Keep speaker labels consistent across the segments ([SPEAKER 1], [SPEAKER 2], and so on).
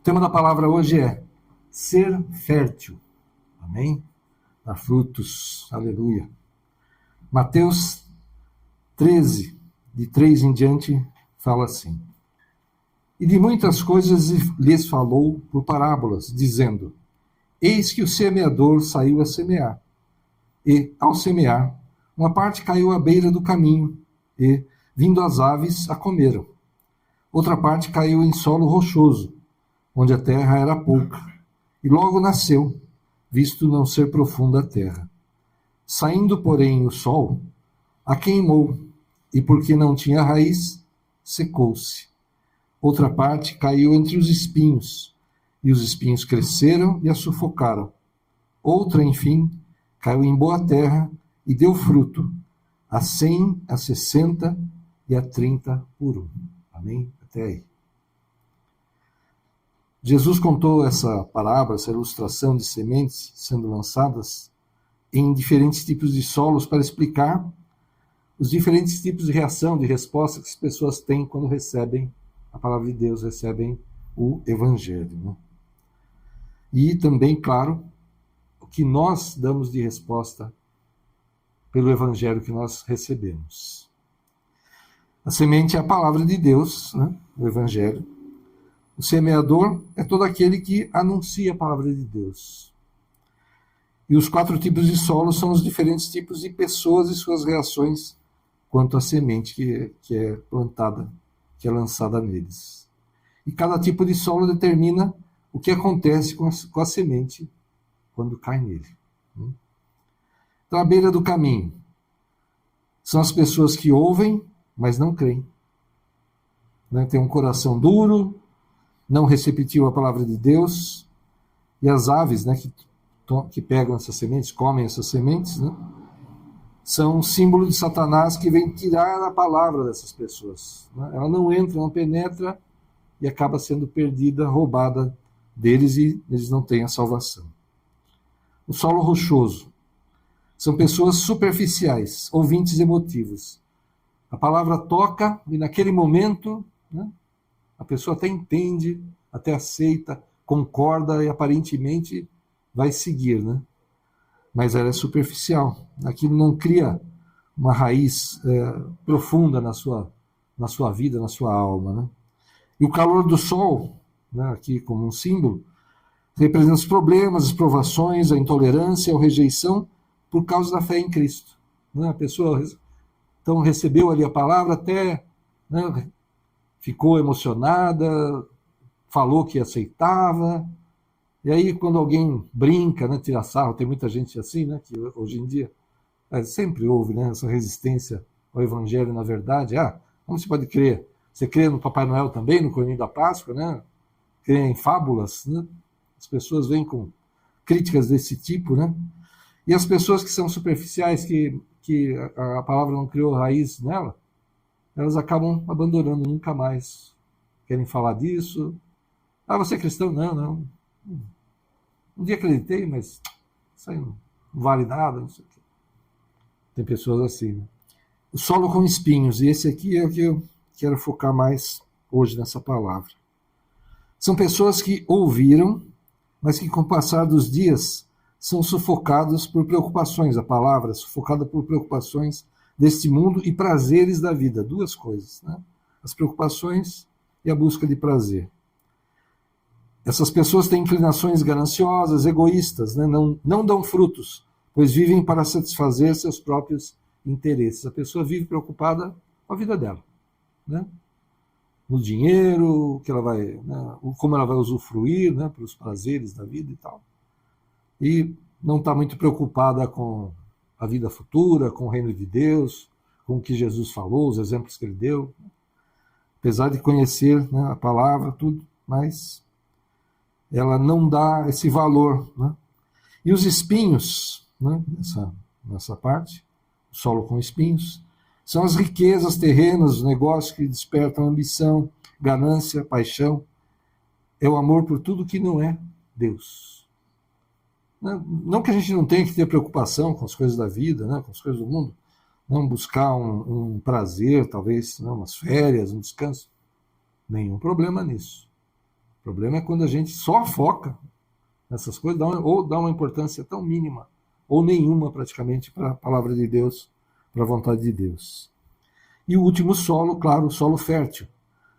[SPEAKER 1] O tema da palavra hoje é ser fértil. Amém? Dar frutos. Aleluia. Mateus 13, de 3 em diante, fala assim: E de muitas coisas lhes falou por parábolas, dizendo: Eis que o semeador saiu a semear. E, ao semear, uma parte caiu à beira do caminho, e, vindo as aves, a comeram. Outra parte caiu em solo rochoso, onde a terra era pouca, e logo nasceu, visto não ser profunda a terra. Saindo, porém, o sol, a queimou, e porque não tinha raiz, secou-se. Outra parte caiu entre os espinhos, e os espinhos cresceram e a sufocaram. Outra, enfim, caiu em boa terra e deu fruto, a 100, a 60 e a 30 por um. Amém? Até aí. Jesus contou essa parábola, essa ilustração de sementes sendo lançadas em diferentes tipos de solos para explicar os diferentes tipos de reação, de resposta que as pessoas têm quando recebem a palavra de Deus, recebem o Evangelho. Né? E também, claro, o que nós damos de resposta pelo Evangelho que nós recebemos. A semente é a palavra de Deus, né? O Evangelho. O semeador é todo aquele que anuncia a palavra de Deus. E os 4 tipos de solo são os diferentes tipos de pessoas e suas reações quanto à semente que é plantada, que é lançada neles. E cada tipo de solo determina o que acontece com a semente quando cai nele. Então, à beira do caminho, são as pessoas que ouvem, mas não creem. Né? Tem um coração duro, não receptivo à palavra de Deus, e as aves, né, que pegam essas sementes, comem essas sementes, né, são um símbolo de Satanás que vem tirar a palavra dessas pessoas. Né? Ela não entra, não penetra, e acaba sendo perdida, roubada deles, e eles não têm a salvação. O solo rochoso são pessoas superficiais, ouvintes emotivos. A palavra toca, e naquele momento, né, a pessoa até entende, até aceita, concorda e aparentemente vai seguir, né? Mas ela é superficial. Aquilo não cria uma raiz profunda na sua vida, na sua alma, né? E o calor do sol, né, aqui como um símbolo, representa os problemas, as provações, a intolerância, a rejeição por causa da fé em Cristo. Né? A pessoa então recebeu ali a palavra, até, né, ficou emocionada, falou que aceitava, e aí quando alguém brinca, né, tira sarro, tem muita gente assim, né, que hoje em dia sempre houve, né, essa resistência ao Evangelho, na verdade. Como você pode crer? Você crê no Papai Noel também, no Coelhinho da Páscoa, né? Crê em fábulas, né? As pessoas vêm com críticas desse tipo, né? E as pessoas que são superficiais, que a palavra não criou raiz nela, elas acabam abandonando, nunca mais querem falar disso. Você é cristão? Não. Um dia acreditei, mas isso aí não vale nada, não sei o quê. Tem pessoas assim, né? O solo com espinhos, e esse aqui é o que eu quero focar mais hoje nessa palavra. São pessoas que ouviram, mas que com o passar dos dias são sufocados por preocupações. A palavra é sufocada por preocupações deste mundo e prazeres da vida. 2 coisas, né? As preocupações e a busca de prazer. Essas pessoas têm inclinações gananciosas, egoístas, né? Não dão frutos, pois vivem para satisfazer seus próprios interesses. A pessoa vive preocupada com a vida dela, né? No dinheiro, que ela vai, né, como ela vai usufruir, né, pelos prazeres da vida e tal. E não está muito preocupada com a vida futura, com o reino de Deus, com o que Jesus falou, os exemplos que ele deu. Apesar de conhecer, né, a palavra, tudo, mas ela não dá esse valor. Né? E os espinhos, né, nessa parte, o solo com espinhos, são as riquezas terrenas, os negócios que despertam ambição, ganância, paixão. É o amor por tudo que não é Deus. Não que a gente não tenha que ter preocupação com as coisas da vida, né, com as coisas do mundo, não buscar um prazer, talvez, né, umas férias, um descanso. Nenhum problema nisso. O problema é quando a gente só foca nessas coisas, ou dá uma importância tão mínima, ou nenhuma praticamente, para a palavra de Deus, para a vontade de Deus. E o último solo, claro, o solo fértil.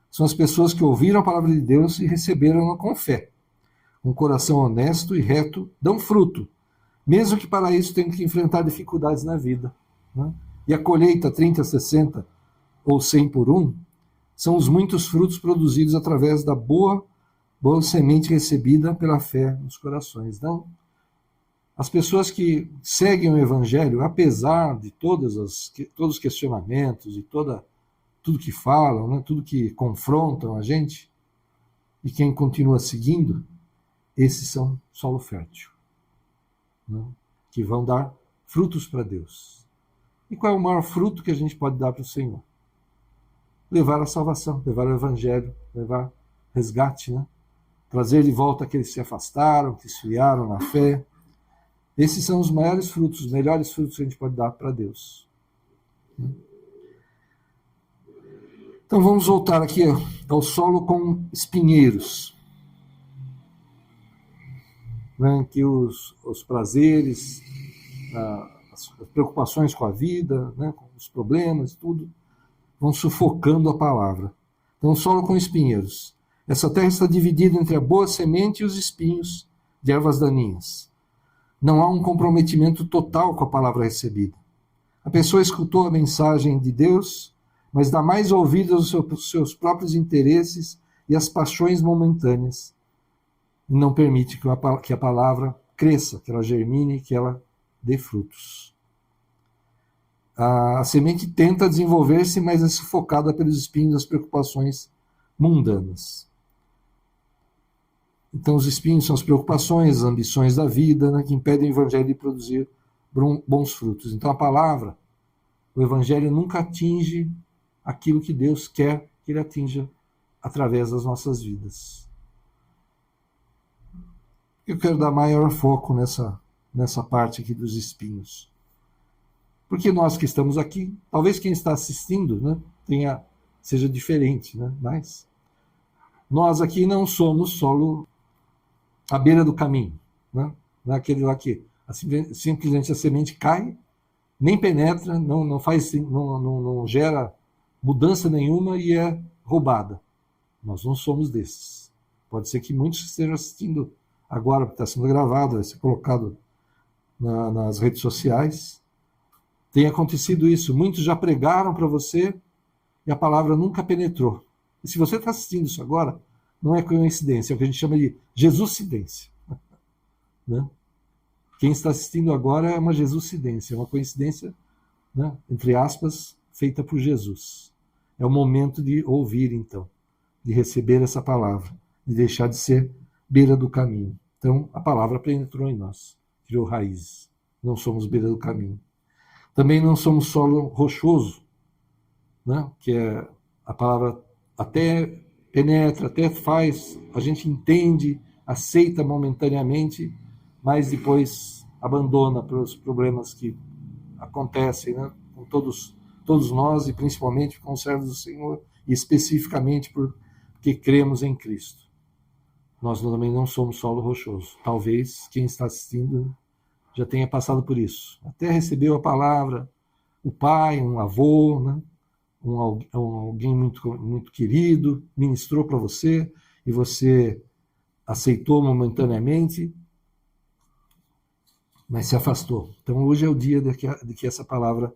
[SPEAKER 1] São as pessoas que ouviram a palavra de Deus e receberam-na com fé. Um coração honesto e reto dão fruto, mesmo que para isso tenham que enfrentar dificuldades na vida. Né? E a colheita 30, 60 ou 100 por um são os muitos frutos produzidos através da boa semente recebida pela fé nos corações. Então, as pessoas que seguem o Evangelho, apesar de todos os questionamentos e tudo que falam, né, tudo que confrontam a gente, e quem continua seguindo, esses são solo fértil, né, que vão dar frutos para Deus. E qual é o maior fruto que a gente pode dar para o Senhor? Levar a salvação, levar o Evangelho, levar resgate, né? Trazer de volta aqueles que se afastaram, que esfriaram na fé. Esses são os maiores frutos, os melhores frutos que a gente pode dar para Deus. Então vamos voltar aqui ao solo com espinheiros. Né, que os prazeres, as preocupações com a vida, né, com os problemas, tudo, vão sufocando a palavra. Então, solo com espinheiros. Essa terra está dividida entre a boa semente e os espinhos de ervas daninhas. Não há um comprometimento total com a palavra recebida. A pessoa escutou a mensagem de Deus, mas dá mais ouvidos aos seus próprios interesses e às paixões momentâneas. E não permite que a palavra cresça, que ela germine, que ela dê frutos. A semente tenta desenvolver-se, mas é sufocada pelos espinhos das preocupações mundanas. Então, os espinhos são as preocupações, as ambições da vida, né, que impedem o Evangelho de produzir bons frutos. Então, a palavra, o Evangelho nunca atinge aquilo que Deus quer que ele atinja através das nossas vidas. Eu quero dar maior foco nessa parte aqui dos espinhos. Porque nós que estamos aqui, talvez quem está assistindo, né, seja diferente, né, mas nós aqui não somos solo à beira do caminho, né? Não é aquele lá que simplesmente a semente cai, nem penetra, não gera mudança nenhuma e é roubada. Nós não somos desses. Pode ser que muitos estejam assistindo agora, porque está sendo gravado, vai ser colocado nas redes sociais. Tem acontecido isso. Muitos já pregaram para você e a palavra nunca penetrou. E se você está assistindo isso agora, não é coincidência, é o que a gente chama de Jesuscidência. Né? Quem está assistindo agora é uma Jesuscidência, é uma coincidência, né, entre aspas, feita por Jesus. É o momento de ouvir, então, de receber essa palavra, de deixar de ser beira do caminho. Então, a palavra penetrou em nós, criou raízes. Não somos beira do caminho. Também não somos solo rochoso, né, que é a palavra até penetra, até faz, a gente entende, aceita momentaneamente, mas depois abandona pelos problemas que acontecem, né, com todos nós e principalmente com os servos do Senhor e especificamente porque cremos em Cristo. Nós também não somos solo rochoso. Talvez quem está assistindo já tenha passado por isso. Até recebeu a palavra, o pai, um avô, né, alguém muito querido, ministrou para você e você aceitou momentaneamente, mas se afastou. Então hoje é o dia de que essa palavra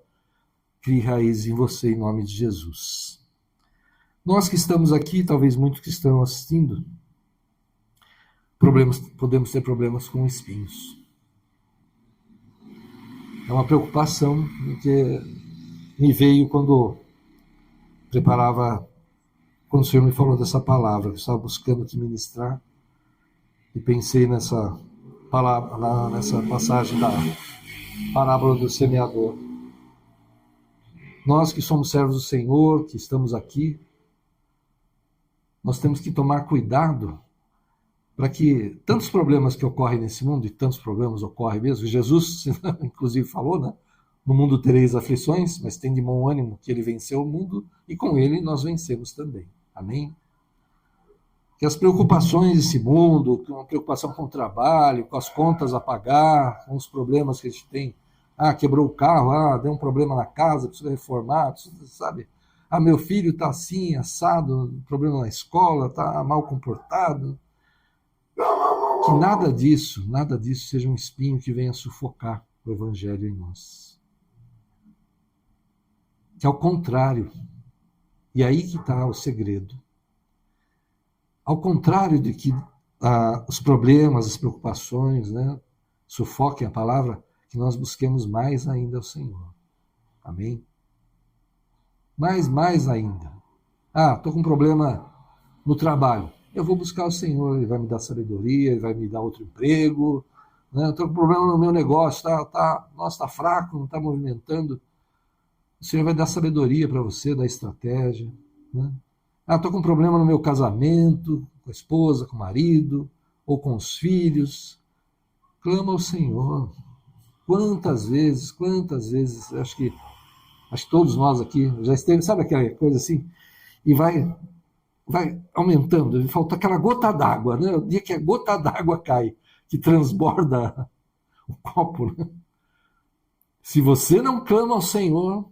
[SPEAKER 1] crie raiz em você, em nome de Jesus. Nós que estamos aqui, talvez muitos que estão assistindo, podemos ter problemas com espinhos. É uma preocupação que me veio quando o Senhor me falou dessa palavra, que eu estava buscando te ministrar, e pensei nessa palavra, nessa passagem da parábola do semeador. Nós que somos servos do Senhor, que estamos aqui, nós temos que tomar cuidado para que tantos problemas que ocorrem nesse mundo, e tantos problemas ocorrem mesmo, Jesus inclusive falou, né? No mundo tereis aflições, mas tem de bom ânimo que ele venceu o mundo e com ele nós vencemos também. Amém? que as preocupações desse mundo, com a preocupação com o trabalho, com as contas a pagar, com os problemas que a gente tem, quebrou o carro, deu um problema na casa, precisa reformar, sabe? Meu filho está assim, assado, problema na escola, está mal comportado. Que nada disso seja um espinho que venha sufocar o evangelho em nós. Que ao contrário, e aí que está o segredo, ao contrário de que os problemas, as preocupações, né, sufoquem a palavra, que nós busquemos mais ainda o Senhor. Amém? Mais ainda. Estou com um problema no trabalho. Eu vou buscar o Senhor, Ele vai me dar sabedoria, Ele vai me dar outro emprego. Né? Estou com um problema no meu negócio, tá fraco, não está movimentando. O Senhor vai dar sabedoria para você, dar estratégia. Né? Estou com um problema no meu casamento, com a esposa, com o marido, ou com os filhos. Clama ao Senhor. Quantas vezes, acho que todos nós aqui já esteve, sabe aquela coisa assim? E vai aumentando, falta aquela gota d'água, né? O dia que a gota d'água cai, que transborda o copo, né? Se você não clama ao Senhor,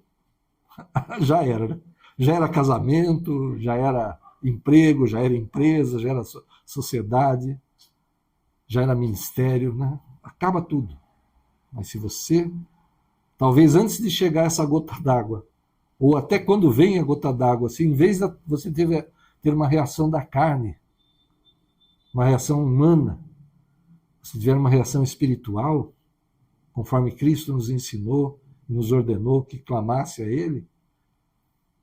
[SPEAKER 1] já era, né? Já era casamento, já era emprego, já era empresa, já era sociedade, já era ministério, né? Acaba tudo. Mas se você, talvez antes de chegar essa gota d'água, ou até quando vem a gota d'água, assim, em vez de você ter uma reação da carne, uma reação humana, se tiver uma reação espiritual, conforme Cristo nos ensinou, nos ordenou que clamasse a Ele,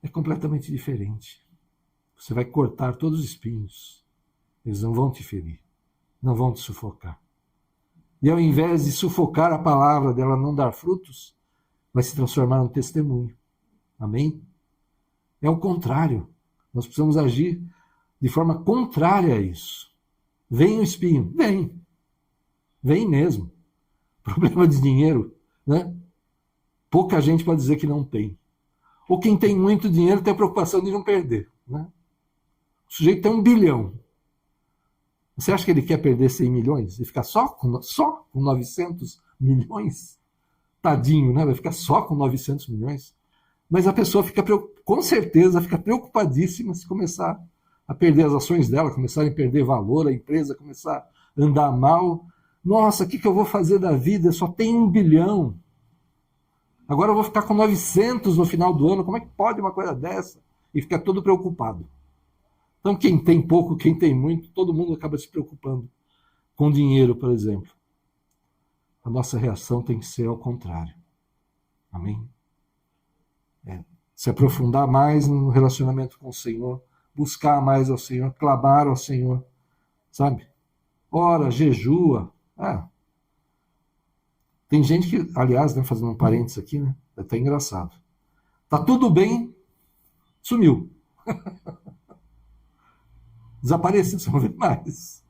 [SPEAKER 1] é completamente diferente. Você vai cortar todos os espinhos. Eles não vão te ferir, não vão te sufocar. E ao invés de sufocar a palavra, dela não dar frutos, vai se transformar num testemunho. Amém? É o contrário. Nós precisamos agir de forma contrária a isso. Vem o espinho? Vem mesmo. Problema de dinheiro, né? Pouca gente pode dizer que não tem. Ou quem tem muito dinheiro tem a preocupação de não perder, né? O sujeito tem 1 bilhão. Você acha que ele quer perder 100 milhões e ficar só com 900 milhões? Tadinho, né? Vai ficar só com 900 milhões. Mas a pessoa com certeza fica preocupadíssima se começar a perder as ações dela, começarem a perder valor, a empresa começar a andar mal. Nossa, o que eu vou fazer da vida? Só tem 1 bilhão. Agora eu vou ficar com 900 no final do ano. Como é que pode uma coisa dessa? E fica todo preocupado. Então, quem tem pouco, quem tem muito, todo mundo acaba se preocupando com dinheiro, por exemplo. A nossa reação tem que ser ao contrário. Amém? Se aprofundar mais no relacionamento com o Senhor, buscar mais ao Senhor, clamar ao Senhor, sabe? Ora, jejua. Tem gente que, aliás, né, fazendo um parênteses aqui, né? É até engraçado. Tá tudo bem, sumiu. Desapareceu, você não vê mais.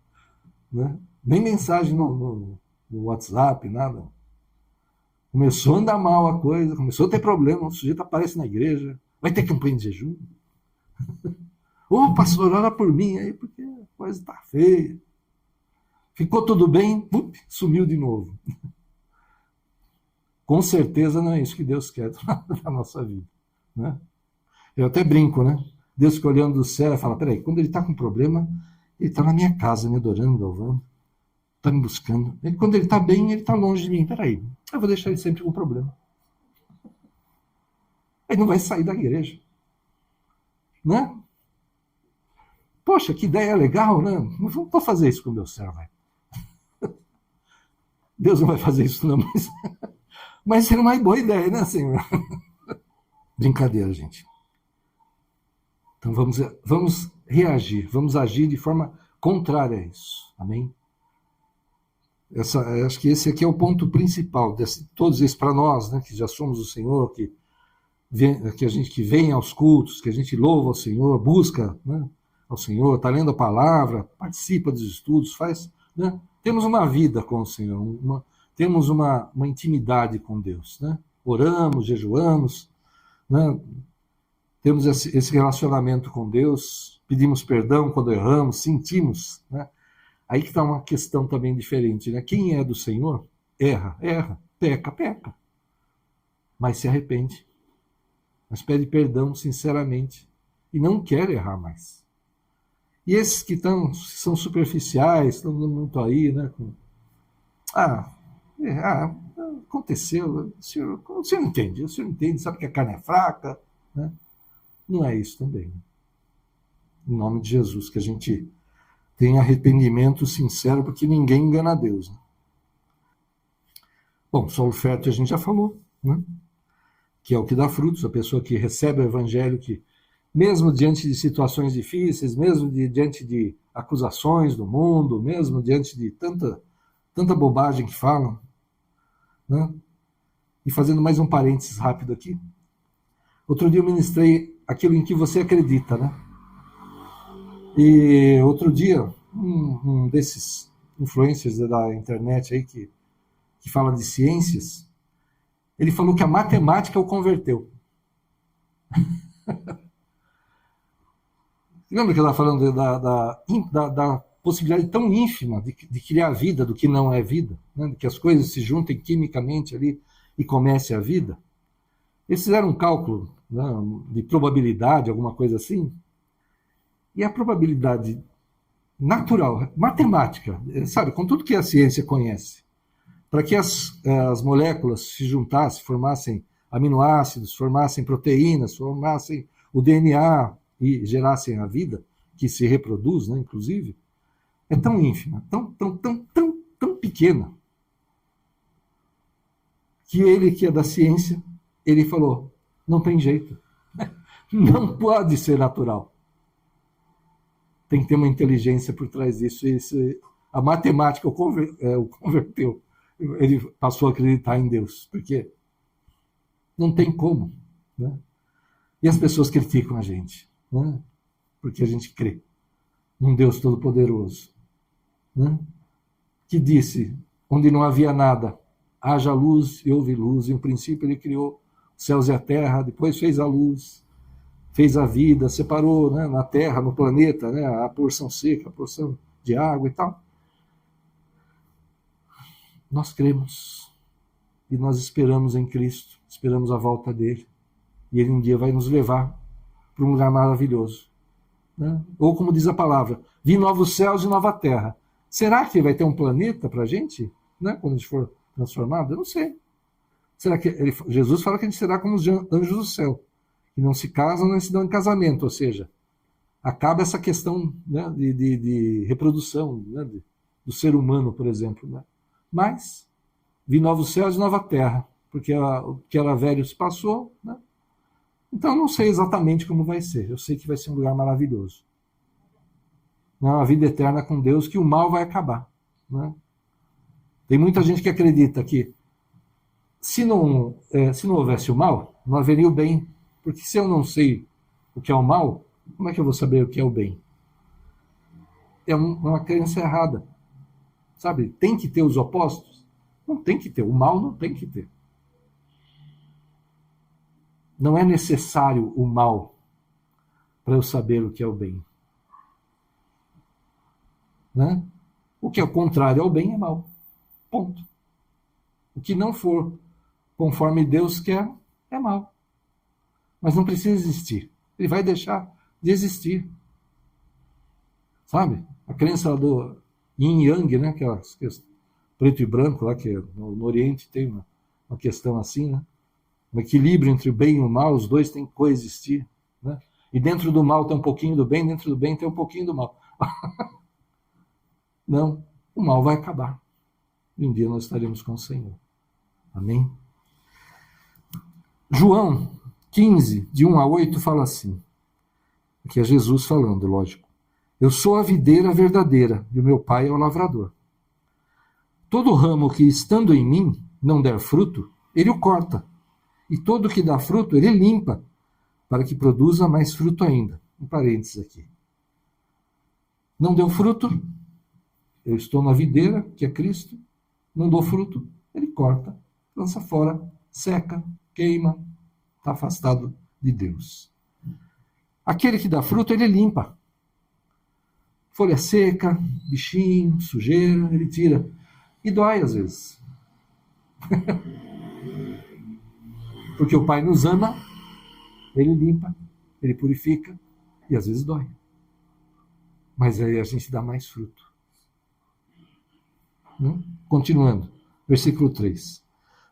[SPEAKER 1] Né? Nem mensagem no WhatsApp, nada. Começou a andar mal a coisa, começou a ter problema, o sujeito aparece na igreja, vai ter campanha de jejum. Ô, pastor, ora por mim aí, porque a coisa está feia. Ficou tudo bem, sumiu de novo. Com certeza não é isso que Deus quer da nossa vida. Né? Eu até brinco, né? Deus fica olhando do céu e fala, peraí, quando ele está com problema, ele está na minha casa, me adorando, me louvando, está me buscando. E quando ele está bem, ele está longe de mim. Peraí, eu vou deixar ele sempre com problema. Ele não vai sair da igreja. Né? Poxa, que ideia legal, né? Não vou fazer isso com o meu servo. Deus não vai fazer isso não, mas seria uma boa ideia, né, Senhor? Brincadeira, gente. Então vamos reagir, vamos agir de forma contrária a isso. Amém? Acho que esse aqui é o ponto principal, todos esses para nós, né, que já somos o Senhor, que a gente que vem aos cultos, que a gente louva ao Senhor, busca, né, ao Senhor, está lendo a palavra, participa dos estudos, faz, né? Temos uma vida com o Senhor, temos uma intimidade com Deus, né? Oramos, jejuamos, né? Temos esse relacionamento com Deus, pedimos perdão quando erramos, sentimos, né? Aí que está uma questão também diferente, né? Quem é do Senhor, erra, peca, mas se arrepende, mas pede perdão sinceramente e não quer errar mais. E esses que são superficiais, estão muito aí, né? Aconteceu, o senhor não entende, sabe que a carne é fraca, né? Não é isso também. Em nome de Jesus, que a gente tenha arrependimento sincero, porque ninguém engana a Deus, né? Bom, solo fértil a gente já falou, né? Que é o que dá frutos, a pessoa que recebe o evangelho, que mesmo diante de situações difíceis, mesmo diante de acusações do mundo, mesmo diante de tanta bobagem que falam, né? E fazendo mais um parênteses rápido aqui, outro dia eu ministrei aquilo em que você acredita, né? E outro dia, um desses influencers da internet aí que fala de ciências, ele falou que a matemática o converteu. Lembra que eu estava falando da possibilidade tão ínfima de criar vida do que não é vida, né? De que as coisas se juntem quimicamente ali e comece a vida? Eles fizeram um cálculo, né, de probabilidade, alguma coisa assim, e a probabilidade natural, matemática, sabe, com tudo que a ciência conhece, para que as moléculas se juntassem, formassem aminoácidos, formassem proteínas, formassem o DNA e gerassem a vida, que se reproduz, né, inclusive, é tão ínfima, tão pequena, que ele, que é da ciência, ele falou, não tem jeito, não pode ser natural. Tem que ter uma inteligência por trás disso. A matemática o converteu. Ele passou a acreditar em Deus, porque não tem como, né? E as pessoas criticam a gente, né? Porque a gente crê num Deus Todo-Poderoso, né? Que disse, onde não havia nada, haja luz e houve luz. Em princípio ele criou os céus e a terra, depois fez a luz, fez a vida, separou, né, na Terra, no planeta, né, a porção seca, a porção de água e tal. Nós cremos e nós esperamos em Cristo, esperamos a volta dele, e ele um dia vai nos levar para um lugar maravilhoso, né? Ou como diz a palavra, vi novos céus e nova terra. Será que vai ter um planeta para a gente, né, quando a gente for transformado? Eu não sei. Será que Jesus fala que a gente será como os anjos do céu, que não se casam nem se dão em casamento, ou seja, acaba essa questão, né, de reprodução, né, do ser humano, por exemplo, né? Mas vi novos céus e nova terra, porque o que era velho se passou, né? Então eu não sei exatamente como vai ser, eu sei que vai ser um lugar maravilhoso, né? Uma vida eterna com Deus, que o mal vai acabar, né? Tem muita gente que acredita que se não houvesse o mal, não haveria o bem. Porque se eu não sei o que é o mal, como é que eu vou saber o que é o bem? É uma crença errada. Sabe? Tem que ter os opostos? Não tem que ter. O mal não tem que ter. Não é necessário o mal para eu saber o que é o bem. Né? O que é o contrário ao bem é mal. Ponto. O que não for conforme Deus quer é mal. Mas não precisa existir. Ele vai deixar de existir. Sabe? A crença do yin yang, né? Que é preto e branco, lá, que no Oriente tem uma questão assim, né? Um equilíbrio entre o bem e o mal, os dois têm que coexistir, né? E dentro do mal tem um pouquinho do bem, dentro do bem tem um pouquinho do mal. Não, o mal vai acabar. E um dia nós estaremos com o Senhor. Amém? João 15, de 1 a 8, fala assim, que é Jesus falando, lógico. Eu sou a videira verdadeira, e o meu pai é o lavrador. Todo ramo que, estando em mim, não der fruto, ele o corta. E todo que dá fruto, ele limpa, para que produza mais fruto ainda. Um parênteses aqui. Não deu fruto, eu estou na videira, que é Cristo. Não dou fruto, ele corta, lança fora, seca, queima, está afastado de Deus. Aquele que dá fruto, ele limpa, folha seca, bichinho, sujeira, ele tira. E dói às vezes. Porque o Pai nos ama, ele limpa, ele purifica, e às vezes dói. Mas aí a gente dá mais fruto. Continuando, versículo 3.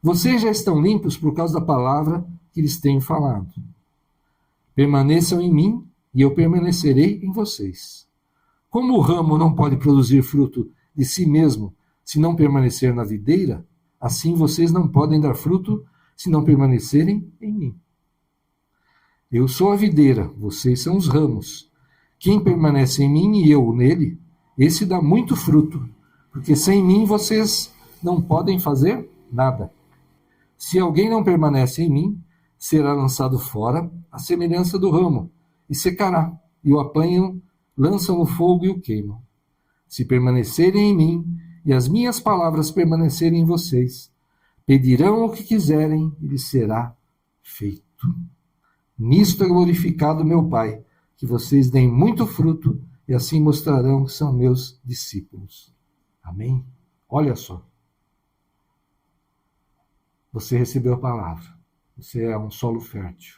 [SPEAKER 1] Vocês já estão limpos por causa da palavra que lhes tenho falado. Permaneçam em mim e eu permanecerei em vocês. Como o ramo não pode produzir fruto de si mesmo se não permanecer na videira, assim vocês não podem dar fruto se não permanecerem em mim. Eu sou a videira, vocês são os ramos. Quem permanece em mim e eu nele, esse dá muito fruto, porque sem mim vocês não podem fazer nada. Se alguém não permanece em mim, será lançado fora à semelhança do ramo, e secará, e o apanham, lançam no fogo e o queimam. Se permanecerem em mim, e as minhas palavras permanecerem em vocês, pedirão o que quiserem, e lhes será feito. Nisto é glorificado meu Pai, que vocês deem muito fruto, e assim mostrarão que são meus discípulos. Amém? Olha só. Você recebeu a palavra. Você é um solo fértil.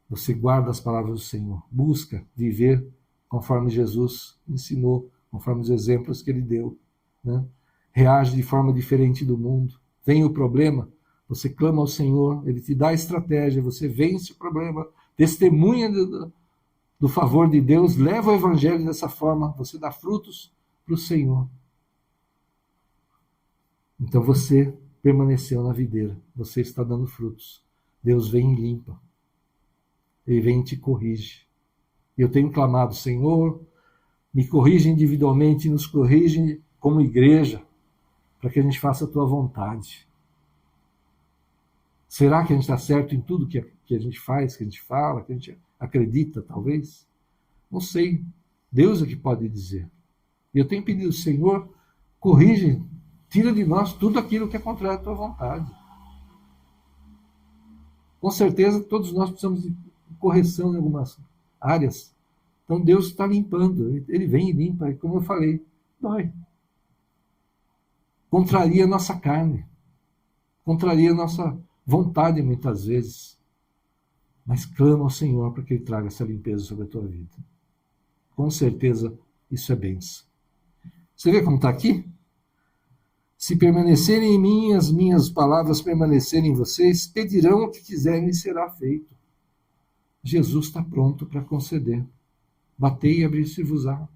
[SPEAKER 1] Você guarda as palavras do Senhor. Busca viver conforme Jesus ensinou, conforme os exemplos que ele deu. Né? Reage de forma diferente do mundo. Vem o problema, você clama ao Senhor, ele te dá a estratégia, você vence o problema, testemunha do favor de Deus, leva o evangelho dessa forma, você dá frutos para o Senhor. Então você permaneceu na videira, você está dando frutos. Deus vem e limpa. Ele vem e te corrige. E eu tenho clamado, Senhor, me corrige individualmente, nos corrige como igreja, para que a gente faça a tua vontade. Será que a gente está certo em tudo que a gente faz, que a gente fala, que a gente acredita, talvez? Não sei. Deus é que pode dizer. E eu tenho pedido, Senhor, corrige, tira de nós tudo aquilo que é contrário à tua vontade. Com certeza, todos nós precisamos de correção em algumas áreas. Então, Deus está limpando. Ele vem e limpa. E como eu falei, dói. Contraria a nossa carne. Contraria a nossa vontade, muitas vezes. Mas clama ao Senhor para que Ele traga essa limpeza sobre a tua vida. Com certeza, isso é bênção. Você vê como está aqui? Se permanecerem em mim, as minhas palavras permanecerem em vocês, pedirão o que quiserem e será feito. Jesus está pronto para conceder. Batei e abrir-se-vos-á.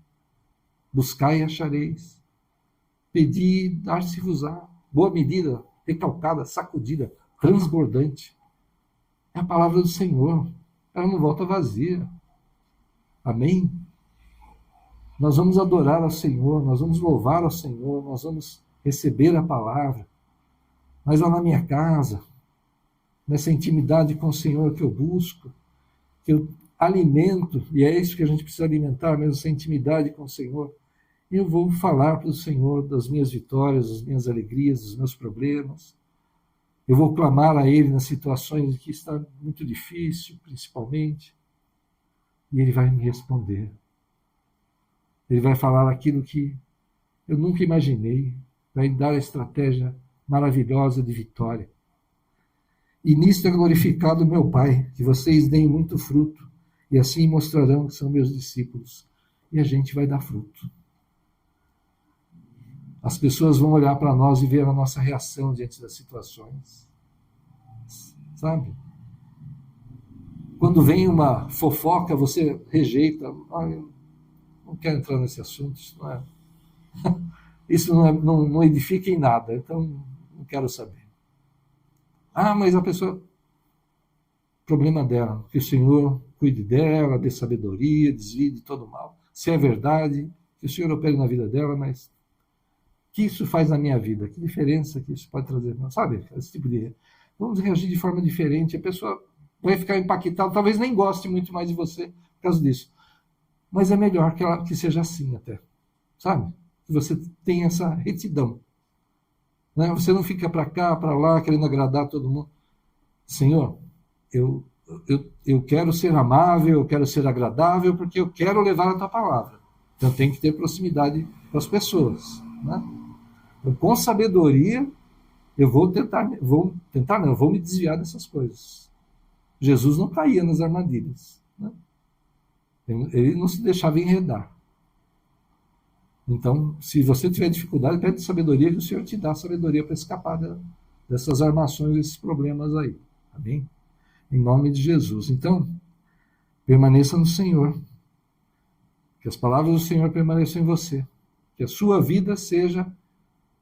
[SPEAKER 1] Buscai e achareis. Pedi e dar-se-vos-á. Boa medida, recalcada, sacudida, transbordante. É a palavra do Senhor. Ela não volta vazia. Amém? Nós vamos adorar ao Senhor, nós vamos louvar ao Senhor, nós vamos receber a palavra. Mas lá na minha casa, nessa intimidade com o Senhor que eu busco, que eu alimento, e é isso que a gente precisa alimentar mesmo, essa intimidade com o Senhor. E eu vou falar para o Senhor das minhas vitórias, das minhas alegrias, dos meus problemas. Eu vou clamar a Ele nas situações em que está muito difícil, principalmente. E Ele vai me responder. Ele vai falar aquilo que eu nunca imaginei. Vai dar a estratégia maravilhosa de vitória. E nisto é glorificado o meu Pai, que vocês deem muito fruto, e assim mostrarão que são meus discípulos. E a gente vai dar fruto. As pessoas vão olhar para nós e ver a nossa reação diante das situações. Sabe? Quando vem uma fofoca, você rejeita. Ah, eu não quero entrar nesse assunto, isso não edifica em nada, então não quero saber. Ah, mas a pessoa... Problema dela, que o Senhor cuide dela, dê sabedoria, desvie de todo mal. Se é verdade, que o Senhor opere na vida dela, mas o que isso faz na minha vida? Que diferença que isso pode trazer? Sabe? Esse tipo de... Vamos reagir de forma diferente. A pessoa vai ficar impactada, talvez nem goste muito mais de você por causa disso. Mas é melhor que seja assim até. Sabe? Que você tenha essa retidão. Né? Você não fica para cá, para lá, querendo agradar todo mundo. Senhor, eu quero ser amável, eu quero ser agradável, porque eu quero levar a tua palavra. Então tem que ter proximidade com as pessoas, né? Então, com sabedoria, eu vou me desviar dessas coisas. Jesus não caía nas armadilhas, né? Ele não se deixava enredar. Então, se você tiver dificuldade, pede sabedoria que o Senhor te dá sabedoria para escapar dessas armações, desses problemas aí. Amém? Em nome de Jesus. Então, permaneça no Senhor. Que as palavras do Senhor permaneçam em você. Que a sua vida seja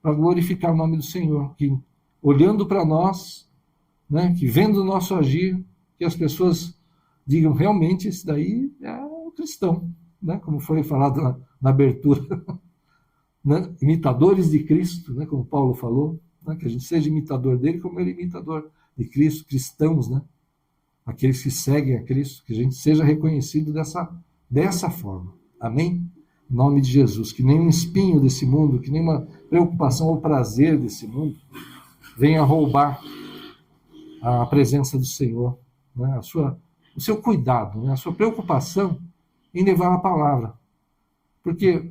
[SPEAKER 1] para glorificar o nome do Senhor. Que olhando para nós, né, que vendo o nosso agir, que as pessoas digam, realmente, esse daí é o cristão. Né, como foi falado na abertura. Né, imitadores de Cristo, né, como Paulo falou. Né, que a gente seja imitador dele como ele é imitador de Cristo, cristãos, né? Aqueles que seguem a Cristo, que a gente seja reconhecido dessa forma. Amém? Em nome de Jesus. Que nenhum espinho desse mundo, que nenhuma preocupação ou prazer desse mundo venha roubar a presença do Senhor, né? O seu cuidado, né? A sua preocupação em levar a palavra. Porque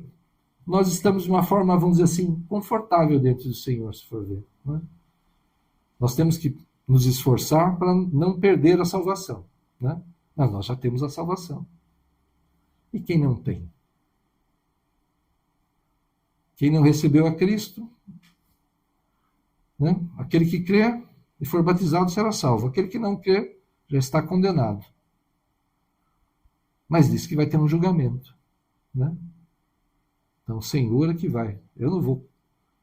[SPEAKER 1] nós estamos de uma forma, vamos dizer assim, confortável dentro do Senhor, se for ver. Né? Nós temos que nos esforçar para não perder a salvação. Né? Mas nós já temos a salvação. E quem não tem? Quem não recebeu a Cristo, né? Aquele que crê e for batizado será salvo. Aquele que não crê já está condenado. Mas diz que vai ter um julgamento. Né? Então, o Senhor é que vai. Eu não vou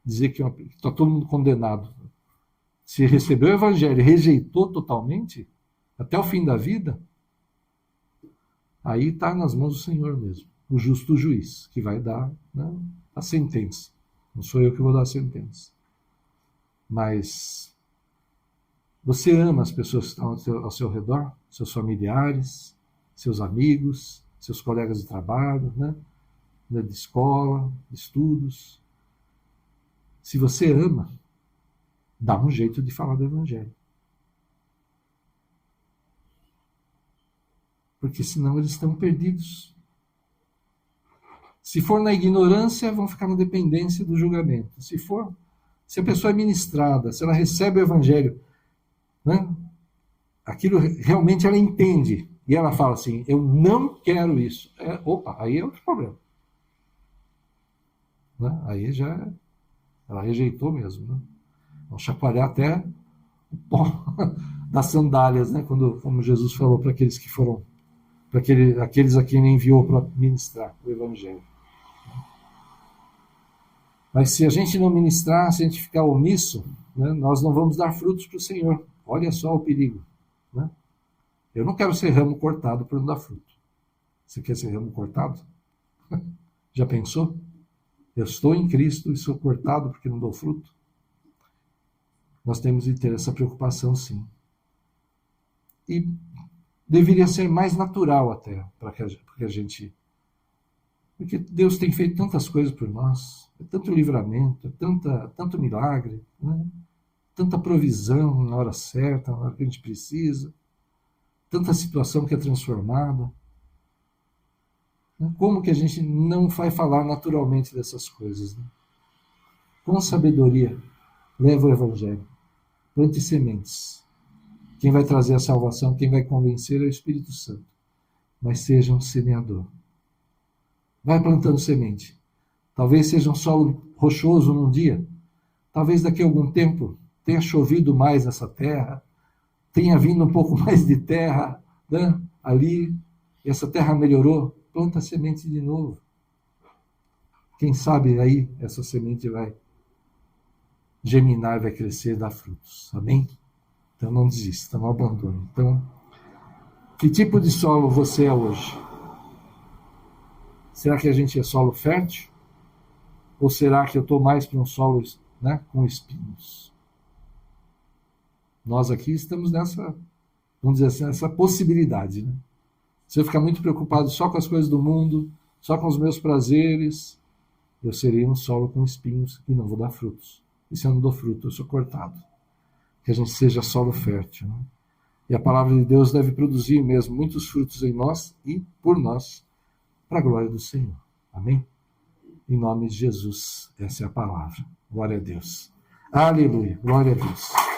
[SPEAKER 1] dizer que está todo mundo condenado. Se recebeu o Evangelho e rejeitou totalmente, até o fim da vida, aí está nas mãos do Senhor mesmo, o justo juiz, que vai dar, né, a sentença. Não sou eu que vou dar a sentença. Mas você ama as pessoas que estão ao seu redor, seus familiares, seus amigos, seus colegas de trabalho, né, de escola, de estudos. Se você ama, dá um jeito de falar do Evangelho. Porque senão eles estão perdidos. Se for na ignorância, vão ficar na dependência do julgamento. Se a pessoa é ministrada, se ela recebe o Evangelho, né, aquilo realmente ela entende, e ela fala assim, eu não quero isso. Aí é outro problema. Né? Aí já ela rejeitou mesmo. Né? Vão chacoalhar até o pó das sandálias, né? Como Jesus falou para aqueles que foram, para aqueles a quem ele enviou para ministrar o Evangelho. Mas se a gente não ministrar, se a gente ficar omisso, né, nós não vamos dar frutos para o Senhor. Olha só o perigo. Né? Eu não quero ser ramo cortado para não dar fruto. Você quer ser ramo cortado? Já pensou? Eu estou em Cristo e sou cortado porque não dou fruto? Nós temos de ter essa preocupação, sim. E deveria ser mais natural até, porque a gente... Porque Deus tem feito tantas coisas por nós, é tanto livramento, é tanto milagre, né? Tanta provisão na hora certa, na hora que a gente precisa, tanta situação que é transformada. Como que a gente não vai falar naturalmente dessas coisas? Né? Com sabedoria, leva o Evangelho. Plante sementes. Quem vai trazer a salvação, quem vai convencer é o Espírito Santo. Mas seja um semeador. Vai plantando semente. Talvez seja um solo rochoso num dia. Talvez daqui a algum tempo tenha chovido mais nessa terra. Tenha vindo um pouco mais de terra, né, ali. E essa terra melhorou. Planta semente de novo. Quem sabe aí essa semente vai germinar, vai crescer, dar frutos. Amém? Então não desista, não abandone. Então, que tipo de solo você é hoje? Será que a gente é solo fértil? Ou será que eu estou mais para um solo, né, com espinhos? Nós aqui estamos nessa, vamos dizer assim, nessa possibilidade. Né? Se eu ficar muito preocupado só com as coisas do mundo, só com os meus prazeres, eu serei um solo com espinhos e não vou dar frutos. E se eu não dou fruto, eu sou cortado. Que a gente seja solo fértil. Né? E a palavra de Deus deve produzir mesmo muitos frutos em nós e por nós, para a glória do Senhor. Amém? Amém? Em nome de Jesus, essa é a palavra. Glória a Deus. Aleluia. Glória a Deus.